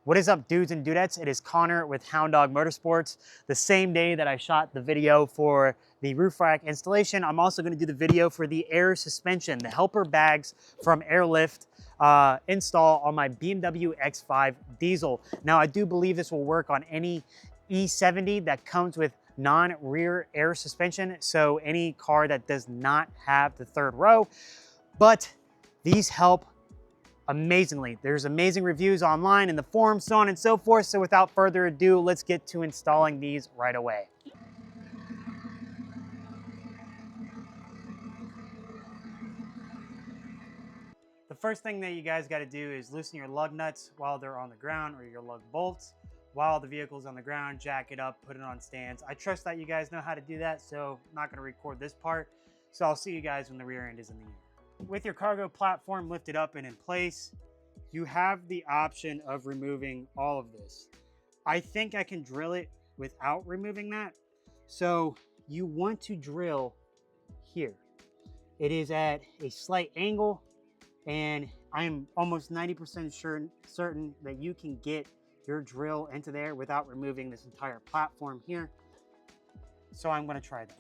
What is up, dudes and dudettes? It is Connor with Hound Dog Motorsports. The same day that I shot the video for the roof rack installation, I'm also going to do the video for the air suspension, the helper bags from Airlift install on my BMW X5 diesel. Now, I do believe this will work on any E70 that comes with non-rear air suspension, so any car that does not have the third row, but these help amazingly. There's amazing reviews online in the forums, so on and so forth. So without further ado, let's get to installing these right away. The first thing that you guys got to do is loosen your lug nuts while they're on the ground, or your lug bolts while the vehicle's on the ground. Jack it up, put it on stands. I trust that you guys know how to do that, so I'm not going to record this part. So I'll see you guys when the rear end is in the air. With your cargo platform lifted up and in place, you have the option of removing all of this. I think I can drill it without removing that. So you want to drill here. It is at a slight angle, and I'm almost 90% certain that you can get your drill into there without removing this entire platform here. So I'm going to try that.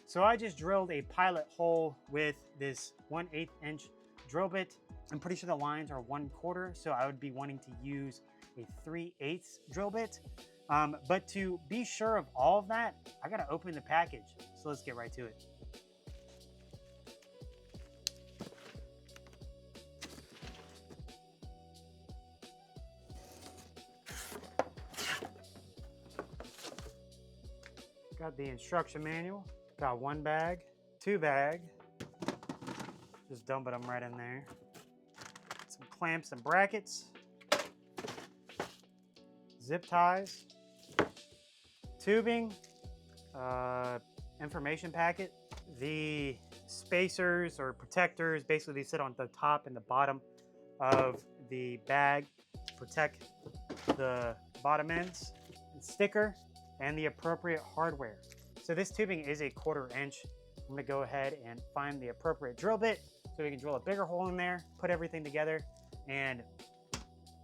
So I just drilled a pilot hole with this 1/8 inch drill bit. I'm pretty sure the lines are 1/4, so I would be wanting to use a 3/8 drill bit. But to be sure of all of that, I gotta open the package. So let's get right to it. Got the instruction manual. Got one bag, two bag, just dumping them right in there. Some clamps and brackets, zip ties, tubing, information packet. The spacers or protectors, basically they sit on the top and the bottom of the bag to protect the bottom ends, and sticker, and the appropriate hardware. So this tubing is a 1/4 inch. I'm gonna go ahead and find the appropriate drill bit so we can drill a bigger hole in there, put everything together, and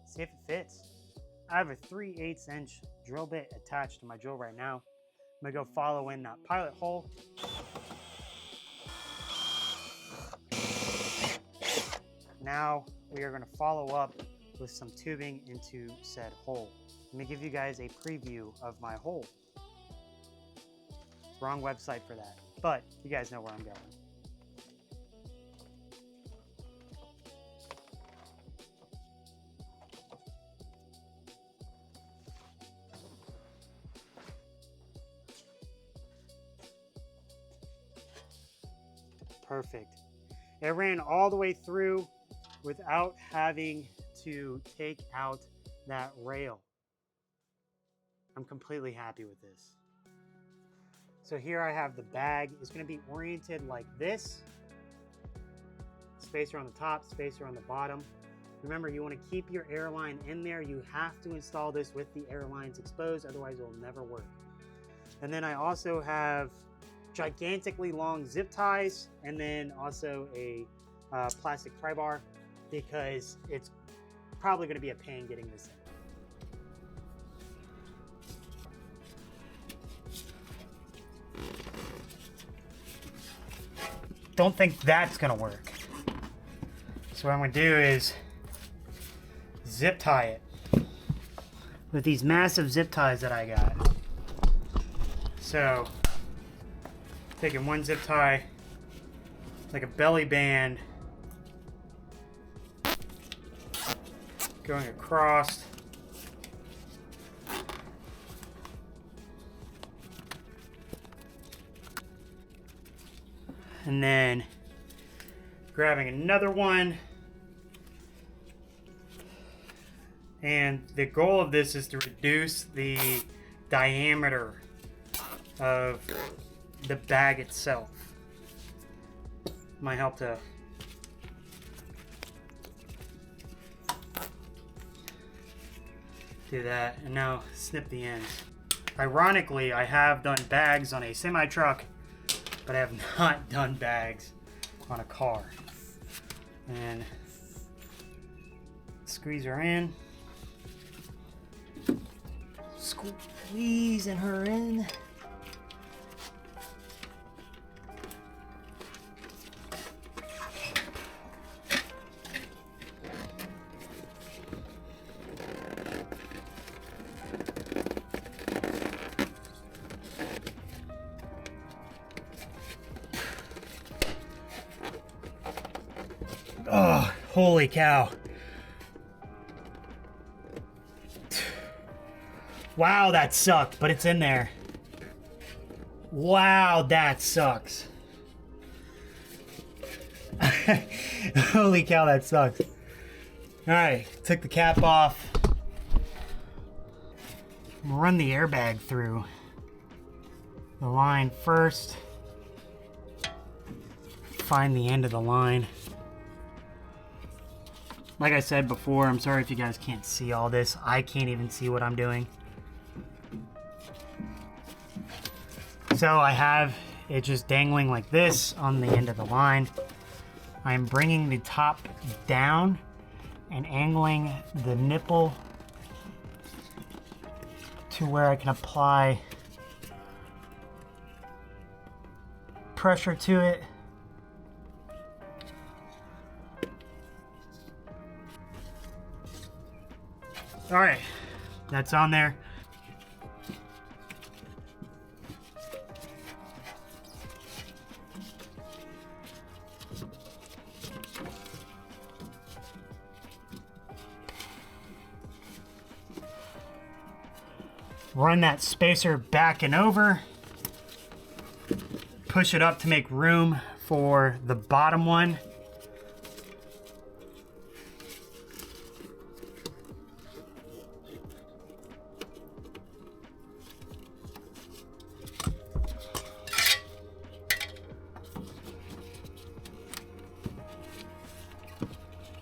see if it fits. I have a 3/8 inch drill bit attached to my drill right now. I'm gonna go follow in that pilot hole. Now we are gonna follow up with some tubing into said hole. Let me give you guys a preview of my hole. Wrong website for that, but you guys know where I'm going. Perfect. It ran all the way through without having to take out that rail. I'm completely happy with this. So here I have the bag. It's going to be oriented like this. Spacer on the top, spacer on the bottom. Remember, you want to keep your airline in there. You have to install this with the airlines exposed, otherwise it will never work. And then I also have gigantically long zip ties, and then also a plastic pry bar, because it's probably going to be a pain getting this in. Don't think that's gonna work. So what I'm gonna do is zip tie it with these massive zip ties that I got. So taking one zip tie, like a belly band, going across, and then grabbing another one. And the goal of this is to reduce the diameter of the bag itself. Might help to do that. And now snip the ends. Ironically, I have done bags on a semi-truck, but I have not done bags on a car. And Squeeze her in. Squeezing her in. Oh, holy cow. Wow, that sucked, but it's in there. Wow, that sucks. Holy cow, that sucks. All right, took the cap off. I'm gonna run the airbag through the line first. Find the end of the line. Like I said before, I'm sorry if you guys can't see all this. I can't even see what I'm doing. So I have it just dangling like this on the end of the line. I'm bringing the top down and angling the nipple to where I can apply pressure to it. All right, that's on there. Run that spacer back and over. Push it up to make room for the bottom one.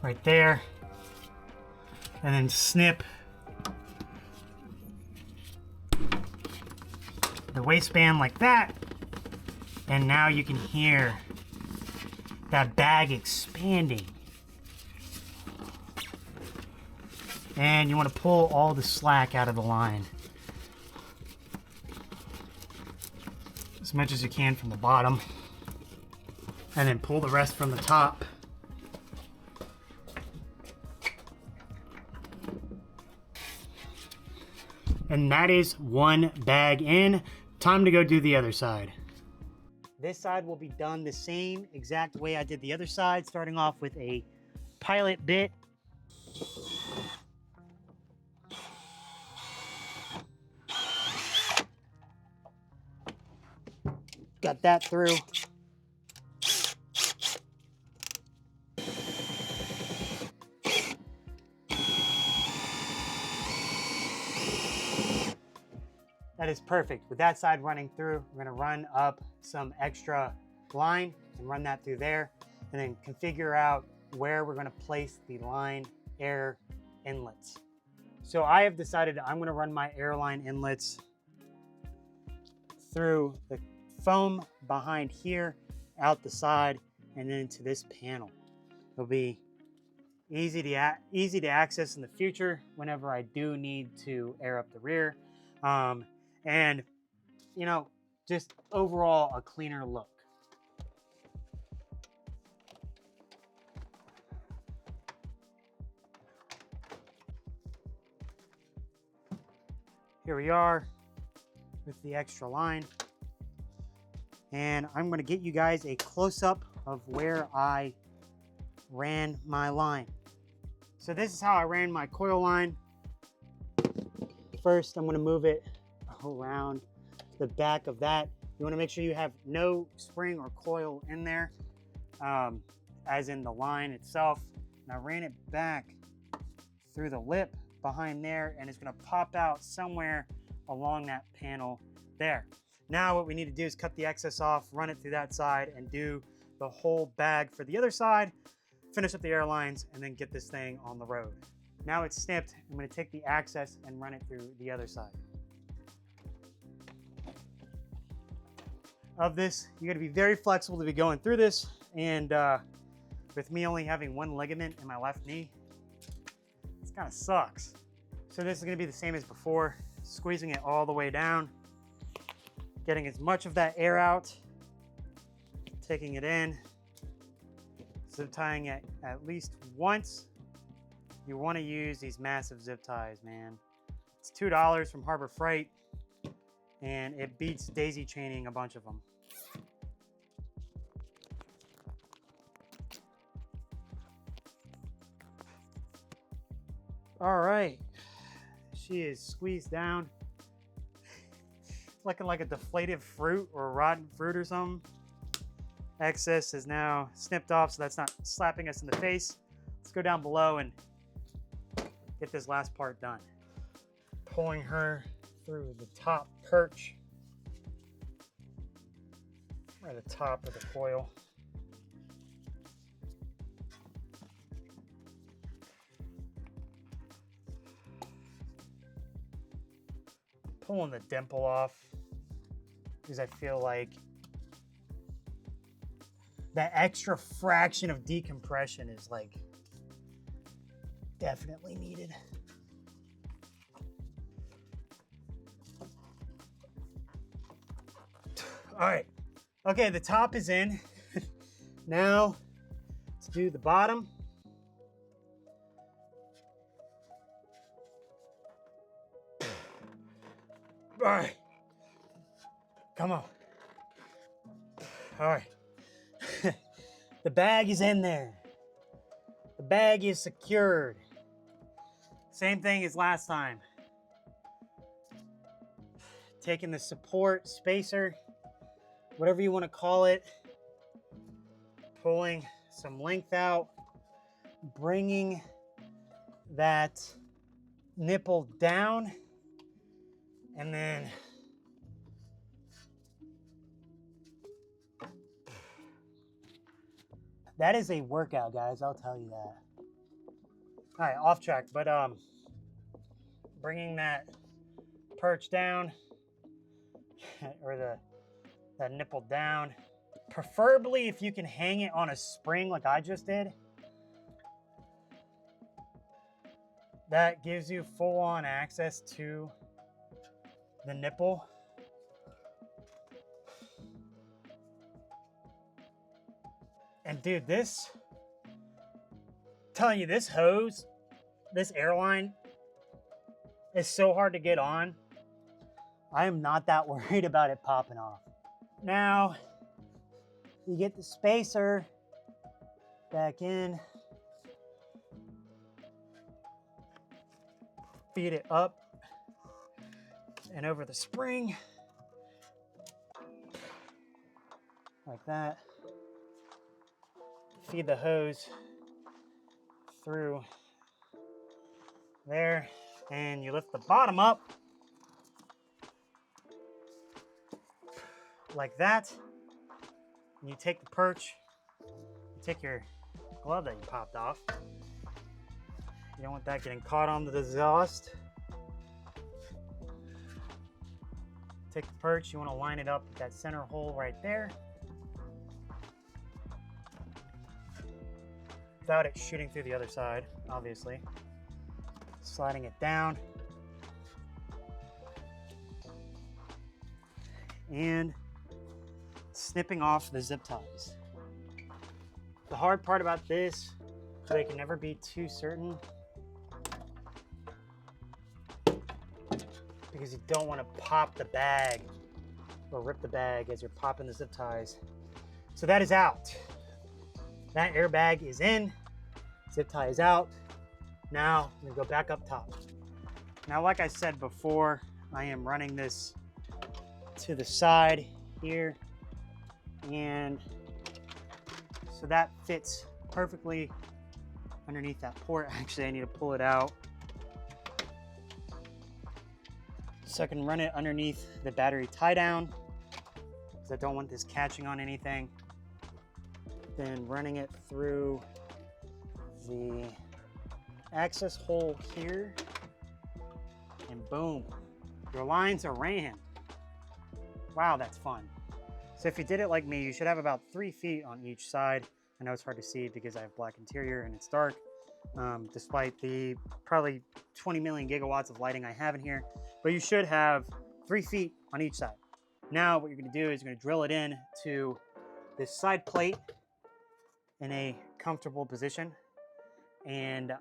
Right there, and then snip the waistband like that, and now you can hear that bag expanding. And you want to pull all the slack out of the line as much as you can from the bottom, and then pull the rest from the top. And that is one bag in. Time to go do the other side. This side will be done the same exact way I did the other side, starting off with a pilot bit. Got that through. That is perfect. With that side running through, we're gonna run up some extra line and run that through there, and then configure out where we're gonna place the line air inlets. So I have decided I'm gonna run my airline inlets through the foam behind here, out the side, and then into this panel. It'll be easy to access in the future whenever I do need to air up the rear. And, you know, just overall a cleaner look. Here we are with the extra line. And I'm going to get you guys a close-up of where I ran my line. So this is how I ran my coil line. First, I'm going to move it around the back of that. You want to make sure you have no spring or coil in there, as in the line itself. And I ran it back through the lip behind there, and it's going to pop out somewhere along that panel there. Now what we need to do is cut the excess off, run it through that side, and do the whole bag for the other side, finish up the airlines, and then get this thing on the road. Now it's snipped. I'm going to take the access and run it through the other side. Of this, you got to be very flexible to be going through this, and with me only having one ligament in my left knee, Kind of sucks. So this is gonna be the same as before, squeezing it all the way down, getting as much of that air out, taking it in, zip tying it at least once. You wanna use these massive zip ties, man. It's $2 from Harbor Freight, and it beats daisy chaining a bunch of them. All right, she is squeezed down. Looking like a deflated fruit or a rotten fruit or something. Excess is now snipped off, so that's not slapping us in the face. Let's go down below and get this last part done. Pulling her through the top perch, right at the top of the foil. Pulling the dimple off because I feel like that extra fraction of decompression is like definitely needed. All right, okay, the top is in. Now let's do the bottom. All right, come on. All right, the bag is in there. The bag is secured. Same thing as last time. Taking the support spacer, whatever you want to call it, pulling some length out, bringing that nipple down, and then that is a workout, guys, I'll tell you that. All right, off track, but bringing that perch down, or that nipple down. Preferably if you can hang it on a spring like I just did. That gives you full-on access to the nipple. And dude, telling you, this hose, this airline is so hard to get on. I am not that worried about it popping off. Now, you get the spacer back in, feed it up and over the spring, like that. Feed the hose through there, and you lift the bottom up like that. And you take the perch, you take your glove that you popped off. You don't want that getting caught on the exhaust. Take the perch, you want to line it up with that center hole right there, without it shooting through the other side, obviously. Sliding it down. And snipping off the zip ties. The hard part about this, so you can never be too certain, because you don't want to pop the bag or rip the bag as you're popping the zip ties. So that is out. That airbag is in, zip tie is out. Now I'm gonna go back up top. Now, like I said before, I am running this to the side here, and so that fits perfectly underneath that port. Actually, I need to pull it out so I can run it underneath the battery tie down, because I don't want this catching on anything. Then running it through the access hole here, and boom, your lines are ran. Wow, that's fun. So if you did it like me, you should have about 3 feet on each side. I know it's hard to see because I have black interior and it's dark, despite the probably 20 million gigawatts of lighting I have in here. But you should have 3 feet on each side. Now what you're going to do is you're going to drill it in to this side plate in a comfortable position and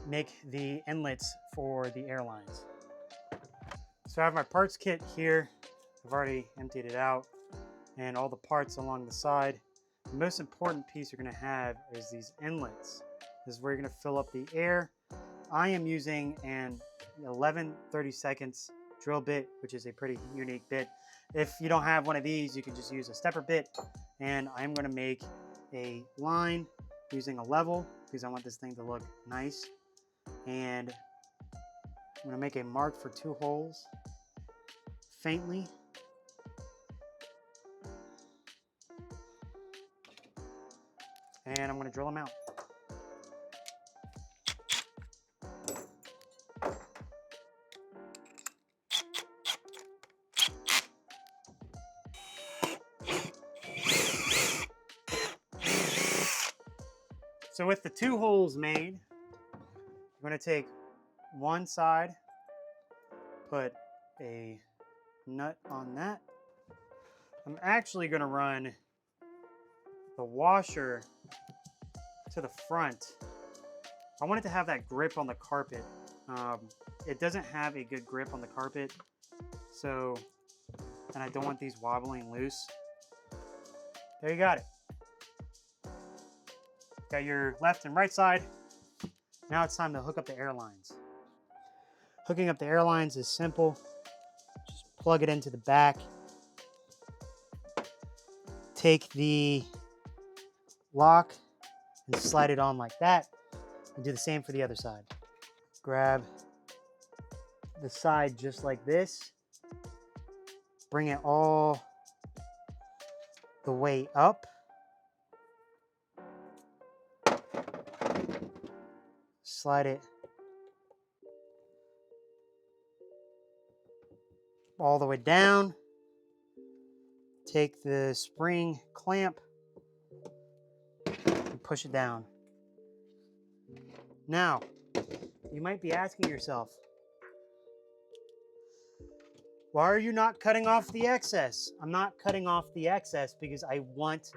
make the inlets for the airlines. So I have my parts kit here. I've already emptied it out, and all the parts along the side. The most important piece you're going to have is these inlets. This is where you're going to fill up the air. I am using an 11/32 drill bit, which is a pretty unique bit. If you don't have one of these, you can just use a stepper bit. And I'm going to make a line using a level because I want this thing to look nice. And I'm going to make a mark for 2 holes faintly. And I'm going to drill them out. So with the 2 holes made, I'm going to take one side, put a nut on that. I'm actually going to run the washer to the front. I want it to have that grip on the carpet. It doesn't have a good grip on the carpet, so, and I don't want these wobbling loose. There you got it. Got your left and right side. Now it's time to hook up the air lines. Hooking up the air lines is simple. Just plug it into the back. Take the lock and slide it on like that. And do the same for the other side. Grab the side just like this. Bring it all the way up. Slide it all the way down. Take the spring clamp and push it down. Now, you might be asking yourself, why are you not cutting off the excess? I'm not cutting off the excess because I want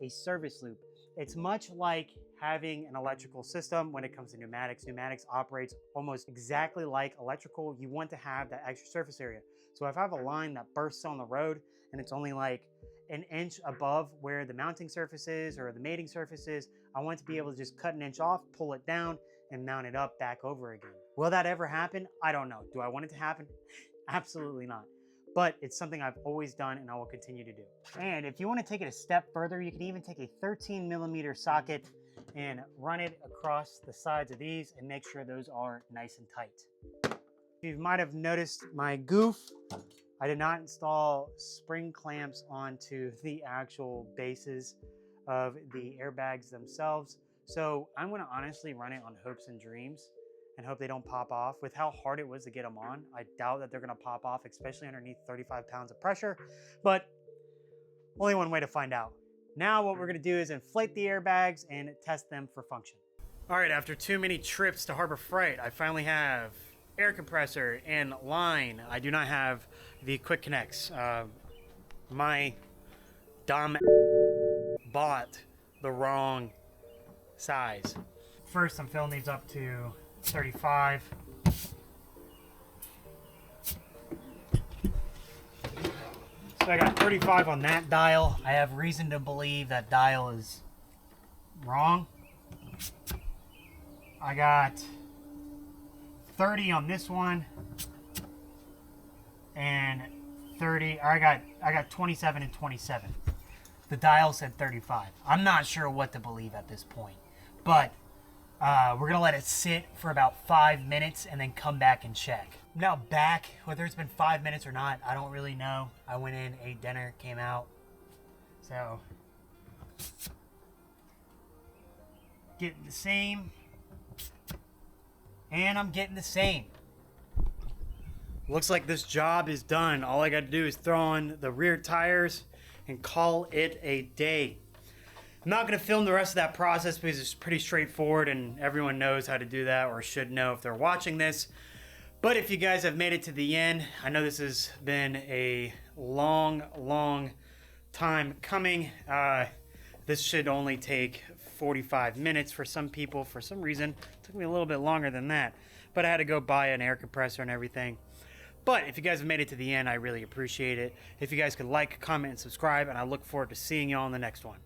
a service loop. It's much like having an electrical system when it comes to pneumatics. Pneumatics operates almost exactly like electrical. You want to have that extra surface area. So if I have a line that bursts on the road and it's only like an inch above where the mounting surface is or the mating surface is, I want to be able to just cut an inch off, pull it down, and mount it up back over again. Will that ever happen? I don't know. Do I want it to happen? Absolutely not. But it's something I've always done and I will continue to do. And if you want to take it a step further, you can even take a 13mm socket and run it across the sides of these and make sure those are nice and tight. You might have noticed my goof. I did not install spring clamps onto the actual bases of the airbags themselves. So I'm going to honestly run it on hopes and dreams and hope they don't pop off. With how hard it was to get them on, I doubt that they're going to pop off, especially underneath 35 pounds of pressure, but only one way to find out. Now what we're going to do is inflate the airbags and test them for function. All right, after too many trips to Harbor Freight, I finally have air compressor and line. I do not have the quick connects. My dumb bought the wrong size. First, I'm filling these up to 35. So I got 35 on that dial. I have reason to believe that dial is wrong. I got 30 on this one and 30. I got 27 and 27. The dial said 35. I'm not sure what to believe at this point, but we're gonna let it sit for about 5 minutes and then come back and check. Now back, whether it's been 5 minutes or not, I don't really know. I went in, ate dinner, came out. So, getting the same. And I'm getting the same. Looks like this job is done. All I gotta do is throw on the rear tires and call it a day. I'm not going to film the rest of that process because it's pretty straightforward and everyone knows how to do that, or should know if they're watching this. But if you guys have made it to the end, I know this has been a long time coming. This should only take 45 minutes for some people. For some reason, it took me a little bit longer than that. But I had to go buy an air compressor and everything. But if you guys have made it to the end, I really appreciate it. If you guys could like, comment, and subscribe, and I look forward to seeing you all in the next one.